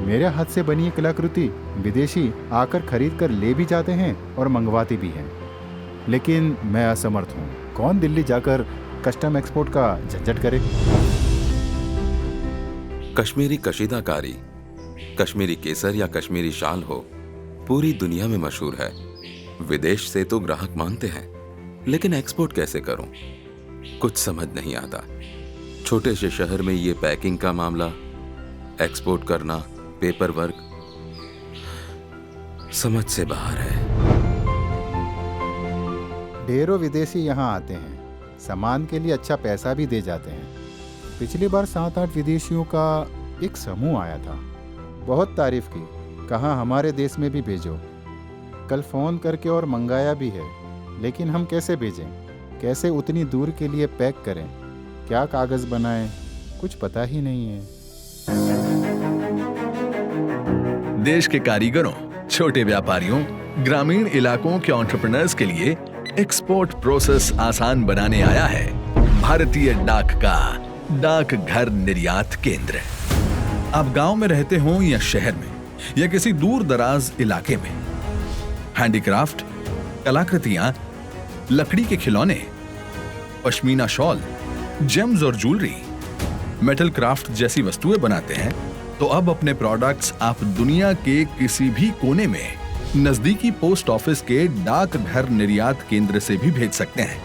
मेरे हाथ से बनी ये कलाकृति विदेशी आकर खरीद कर ले भी जाते हैं और मंगवाते भी हैं, लेकिन मैं असमर्थ हूँ। कौन दिल्ली जाकर कस्टम एक्सपोर्ट का झंझट करे। कश्मीरी कशीदाकारी, कश्मीरी केसर या कश्मीरी शाल हो, पूरी दुनिया में मशहूर है। विदेश से तो ग्राहक मांगते हैं, लेकिन एक्सपोर्ट कैसे करूं? कुछ समझ नहीं आता। छोटे से शहर में ये पैकिंग का मामला, एक्सपोर्ट करना, पेपर वर्क, समझ से बाहर है। ढेरों विदेशी यहाँ आते हैं, सामान के लिए अच्छा पैसा भी दे जाते हैं। पिछली बार 7-8 विदेशियों का एक समूह आया था, बहुत तारीफ की, कहा हमारे देश में भी भेजो। कल फ़ोन करके और मंगाया भी है, लेकिन हम कैसे भेजें, कैसे उतनी दूर के लिए पैक करें, क्या कागज़ बनाएं, कुछ पता ही नहीं है। देश के कारीगरों, छोटे व्यापारियों, ग्रामीण इलाकों के एंटरप्रेन्योर्स के लिए एक्सपोर्ट प्रोसेस आसान बनाने आया है भारतीय डाक का डाकघर निर्यात केंद्र। आप गांव में रहते हो या शहर में या किसी दूर दराज इलाके में, हैंडीक्राफ्ट, कलाकृतियां, लकड़ी के खिलौने, पश्मीना शॉल, जेम्स और ज्वेलरी, मेटल क्राफ्ट जैसी वस्तुएं बनाते हैं, तो अब अपने प्रोडक्ट्स आप दुनिया के किसी भी कोने में नजदीकी पोस्ट ऑफिस के डाकघर निर्यात केंद्र से भी भेज सकते हैं।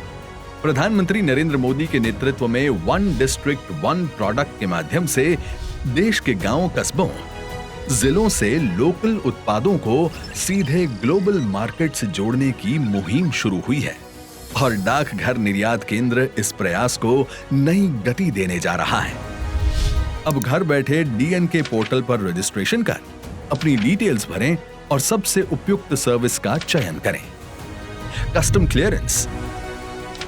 प्रधानमंत्री नरेंद्र मोदी के नेतृत्व में वन डिस्ट्रिक्ट वन प्रोडक्ट के माध्यम से देश के गांवों, कस्बों, जिलों से लोकल उत्पादों को सीधे ग्लोबल मार्केट से जोड़ने की मुहिम शुरू हुई है और डाकघर निर्यात केंद्र इस प्रयास को नई गति देने जा रहा है। अब घर बैठे डीएनके पोर्टल पर रजिस्ट्रेशन कर अपनी डिटेल्स भरें और सबसे उपयुक्त सर्विस का चयन करें। Custom clearance,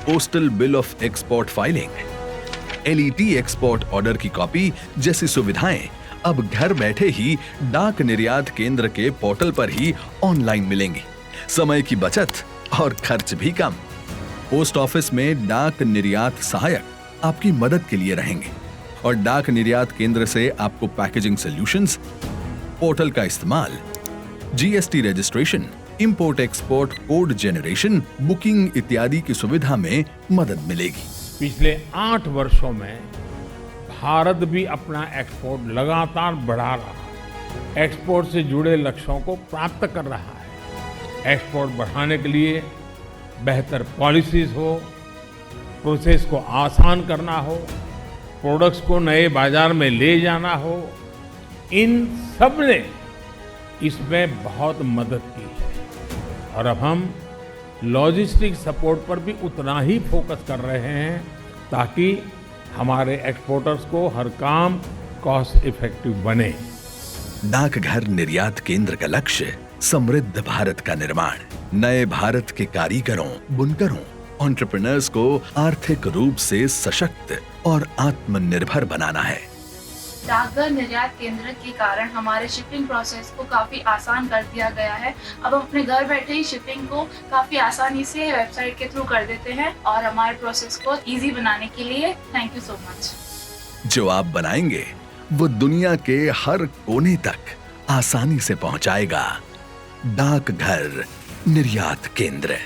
postal bill of export filing, LET export order की कॉपी जैसी सुविधाएं अब घर बैठे ही डाक निर्यात केंद्र के पोर्टल पर ही ऑनलाइन मिलेंगी। समय की बचत और खर्च भी कम। पोस्ट ऑफिस में डाक निर्यात सहायक आपकी मदद के लिए रहेंगे और डाक निर्यात केंद्र से आपको पैकेजिंग सॉल्यूशंस, पोर्टल का इस्तेमाल, GST registration, import export code generation, booking इत्यादि की सुविधा में मदद मिलेगी। पिछले 8 वर्षों में भारत भी अपना एक्सपोर्ट लगातार बढ़ा रहा है, एक्सपोर्ट से जुड़े लक्ष्यों को प्राप्त कर रहा है। एक्सपोर्ट बढ़ाने के लिए बेहतर पॉलिसीज हो, प्रोसेस को आसान करना हो, प्रोडक्ट्स को नए बाजार में ले जाना हो, इन सब ने इसमें बहुत मदद की है। और अब हम लॉजिस्टिक सपोर्ट पर भी उतना ही फोकस कर रहे हैं ताकि हमारे एक्सपोर्टर्स को हर काम कॉस्ट इफेक्टिव बने। डाकघर निर्यात केंद्र का लक्ष्य समृद्ध भारत का निर्माण, नए भारत के कारीगरों, बुनकरों, एंटरप्रेन्योर्स को आर्थिक रूप से सशक्त और आत्मनिर्भर बनाना है। डाकघर निर्यात केंद्र के कारण हमारे शिपिंग प्रोसेस को काफी आसान कर दिया गया है। अब हम अपने घर बैठे ही शिपिंग को काफी आसानी से वेबसाइट के थ्रू कर देते हैं और हमारे प्रोसेस को इजी बनाने के लिए थैंक यू सो मच। जो आप बनाएंगे वो दुनिया के हर कोने तक आसानी से पहुंचाएगा डाकघर निर्यात केंद्र।